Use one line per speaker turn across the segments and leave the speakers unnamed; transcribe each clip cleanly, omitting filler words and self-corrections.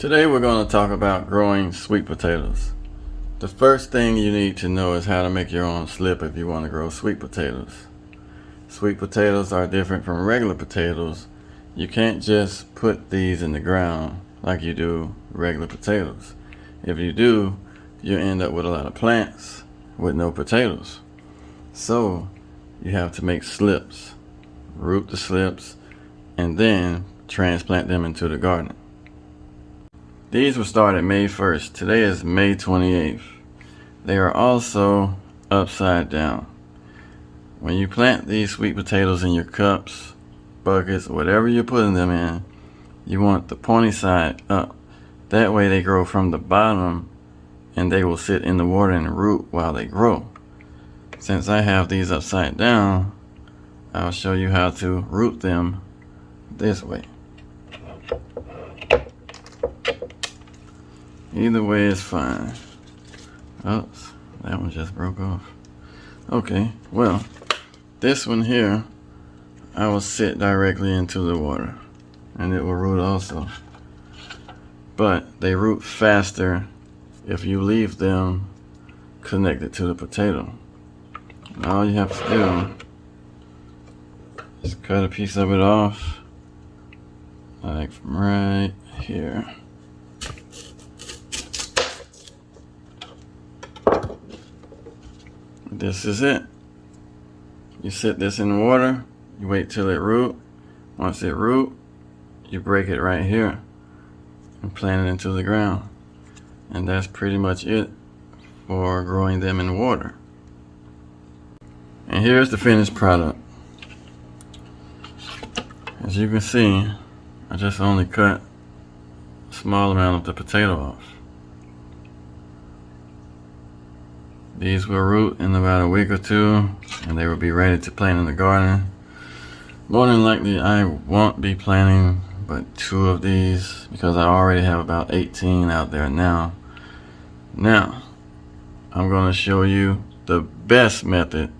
Today we're going to talk about growing sweet potatoes. The first thing you need to know is how to make your own slip if you want to grow sweet potatoes. Sweet potatoes are different from regular potatoes. You can't just put these in the ground like you do regular potatoes. If you do, you end up with a lot of plants with no potatoes. So you have to make slips, root the slips, and then transplant them into the garden. These were started May 1st. Today is May 28th. They are also upside down. When you plant these sweet potatoes in your cups, buckets, whatever you're putting them in, you want the pointy side up. That way they grow from the bottom and they will sit in the water and root while they grow. Since I have these upside down, I'll show you how to root them this way. Either way is fine. Oops, that one just broke off. Okay, well, this one here, I will sit directly into the water and it will root also. But they root faster if you leave them connected to the potato. And all you have to do is cut a piece of it off, like from right here. This is it. You sit this in water, you wait till it root. Once it root, you break it right here and plant it into the ground. And that's pretty much it for growing them in water. And here's the finished product. As you can see, I just only cut a small amount of the potato off. These will root in about a week or two, and they will be ready to plant in the garden. More than likely, I won't be planting but 2 of these because I already have about 18 out there now. Now, I'm going to show you the best method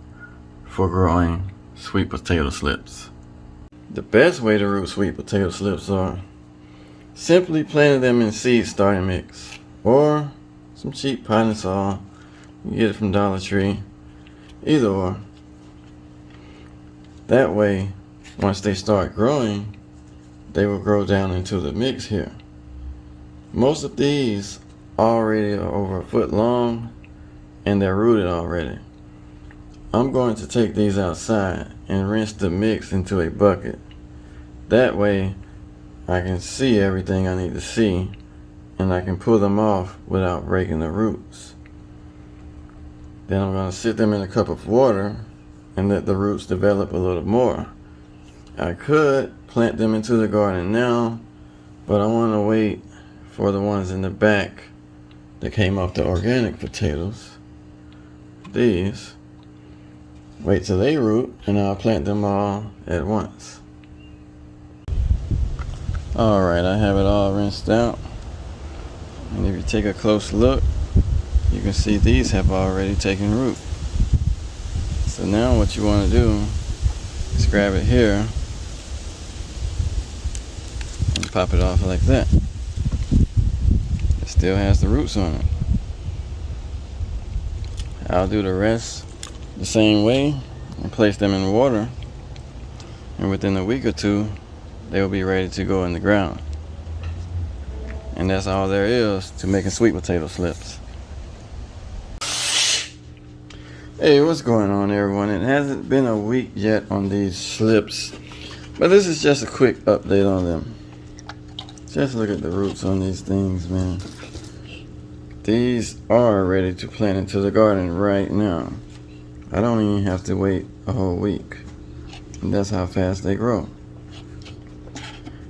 for growing sweet potato slips. The best way to root sweet potato slips are simply planting them in seed starting mix or some cheap potting soil. You get it from Dollar Tree, either or. That way, once they start growing, they will grow down into the mix here. Most of these already are over a foot long and they're rooted already. I'm going to take these outside and rinse the mix into a bucket. That way, I can see everything I need to see and I can pull them off without breaking the roots. Then I'm going to sit them in a cup of water and let the roots develop a little more. I could plant them into the garden now, but I want to wait for the ones in the back that came off the organic potatoes. These. Wait till they root and I'll plant them all at once. Alright, I have it all rinsed out. And if you take a close look, you can see these have already taken root. So now what you want to do is grab it here and pop it off like that. It still has the roots on it. I'll do the rest the same way and place them in water, and within a week or 2 they will be ready to go in the ground. And that's all there is to making sweet potato slips. Hey, what's going on, everyone? It hasn't been a week yet on these slips, but this is just a quick update on them. Just look at the roots on these things, man. These are ready to plant into the garden right now. I don't even have to wait a whole week. And that's how fast they grow.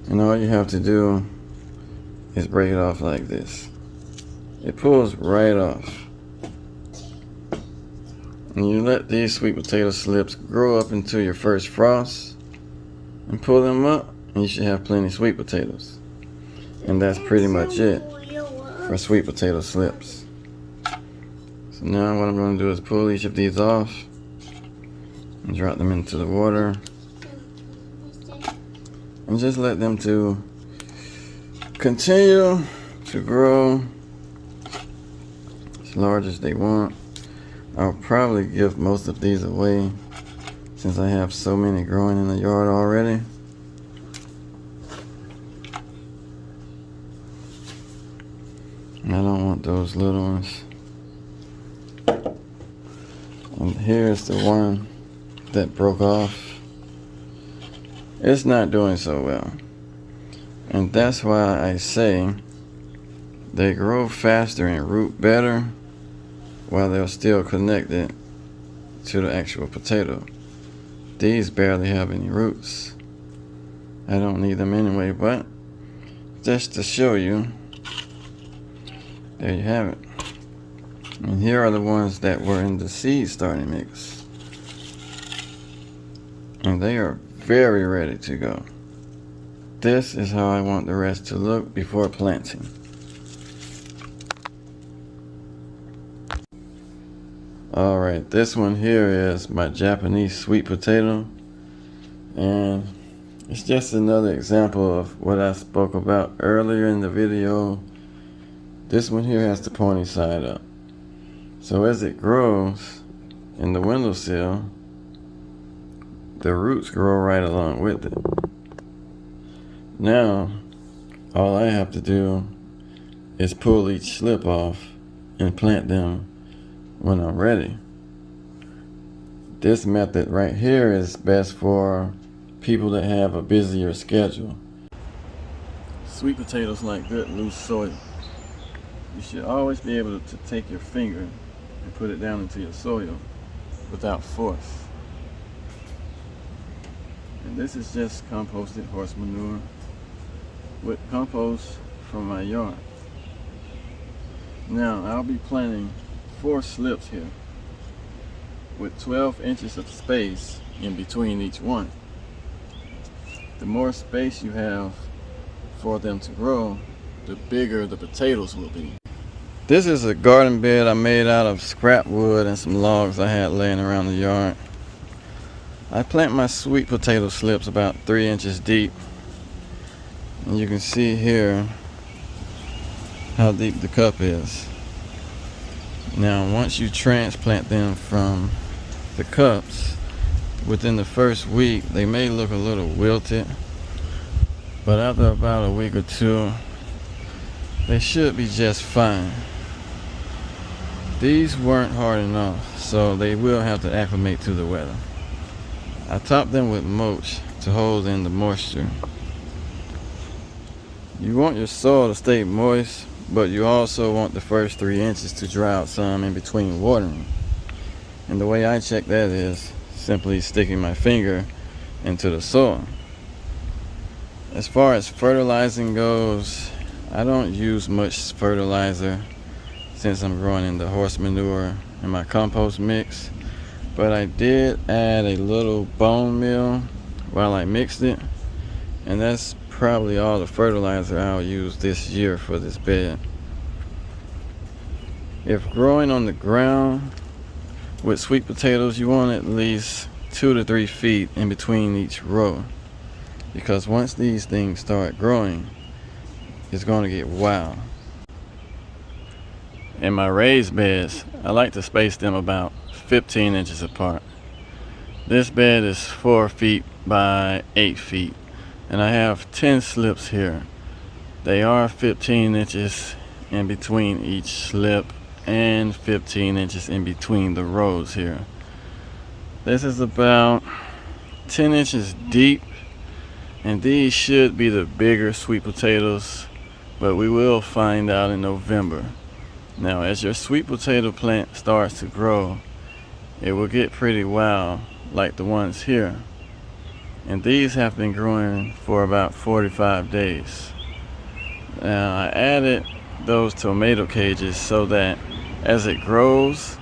And all you have to do is break it off like this. It pulls right off. And you let these sweet potato slips grow up into your first frost and pull them up, and you should have plenty of sweet potatoes. And that's pretty much it for sweet potato slips. So now what I'm going to do is pull each of these off and drop them into the water and just let them to continue to grow as large as they want. I'll probably give most of these away since I have so many growing in the yard already. I don't want those little ones. And here's the one that broke off. It's not doing so well. And that's why I say they grow faster and root better while they're still connected to the actual potato. These barely have any roots. I don't need them anyway, but just to show you, there you have it. And here are the ones that were in the seed starting mix. And they are very ready to go. This is how I want the rest to look before planting. Alright, this one here is my Japanese sweet potato. And it's just another example of what I spoke about earlier in the video. This one here has the pointy side up. So as it grows in the windowsill, the roots grow right along with it. Now, all I have to do is pull each slip off and plant them when I'm ready. This method right here is best for people that have a busier schedule. Sweet potatoes like good loose soil. You should always be able to take your finger and put it down into your soil without force. And this is just composted horse manure with compost from my yard. Now I'll be planting 4 slips here with 12 inches of space in between each one. The more space you have for them to grow, the bigger the potatoes will be. This is a garden bed I made out of scrap wood and some logs I had laying around the yard. I plant my sweet potato slips about 3 inches deep. And you can see here how deep the cup is. Now once you transplant them from the cups, within the first week they may look a little wilted, but after about a week or 2 they should be just fine. These weren't hard enough, so they will have to acclimate to the weather. I topped them with mulch to hold in the moisture. You want your soil to stay moist, but you also want the first 3 inches to dry out some in between watering. And the way I check that is simply sticking my finger into the soil. As far as fertilizing goes, I don't use much fertilizer since I'm growing in the horse manure in my compost mix, but I did add a little bone meal while I mixed it, and that's probably all the fertilizer I'll use this year for this bed. If growing on the ground with sweet potatoes, you want at least 2 to 3 feet in between each row, because once these things start growing, it's going to get wild. In my raised beds, I like to space them about 15 inches apart. This bed is 4 feet by 8 feet, and I have 10 slips here. They are 15 inches in between each slip and 15 inches in between the rows here. This is about 10 inches deep, and these should be the bigger sweet potatoes, but we will find out in November. Now, as your sweet potato plant starts to grow, it will get pretty wild like the ones here. And these have been growing for about 45 days. Now, I added those tomato cages so that as it grows,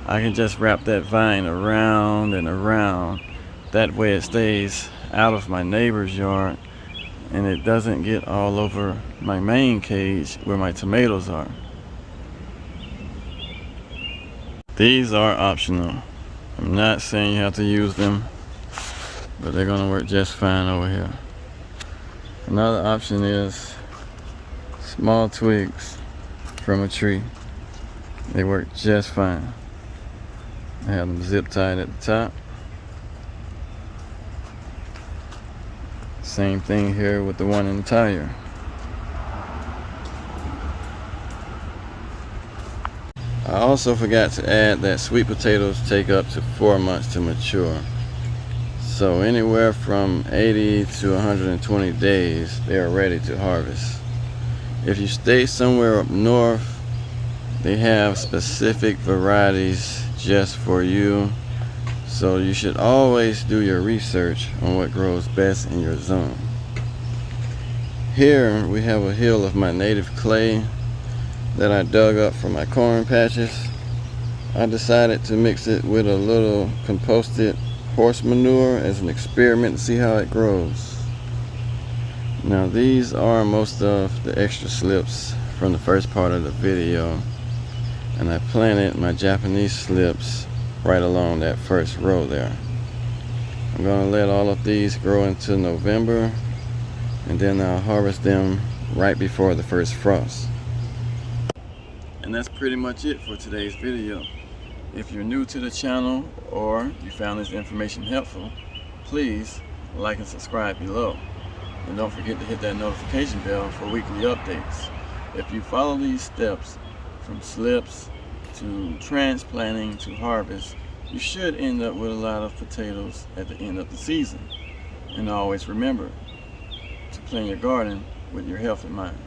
I can just wrap that vine around and around. That way it stays out of my neighbor's yard and it doesn't get all over my main cage where my tomatoes are. These are optional. I'm not saying you have to use them, but they're gonna work just fine over here. Another option is Small twigs from a tree. They work just fine. I have them zip tied at the top. Same thing here with the one in the tire. I also forgot to add that sweet potatoes take up to 4 months to mature. So anywhere from 80 to 120 days, they are ready to harvest. If you stay somewhere up north, they have specific varieties just for you. So you should always do your research on what grows best in your zone. Here we have a hill of my native clay that I dug up from my corn patches. I decided to mix it with a little composted horse manure as an experiment to see how it grows. Now these are most of the extra slips from the first part of the video, and I planted my Japanese slips right along that first row there. I'm going to let all of these grow into November, and then I'll harvest them right before the first frost. And that's pretty much it for today's video. If you're new to the channel or you found this information helpful, please like and subscribe below. And don't forget to hit that notification bell for weekly updates. If you follow these steps from slips to transplanting to harvest, you should end up with a lot of potatoes at the end of the season. And always remember to plan your garden with your health in mind.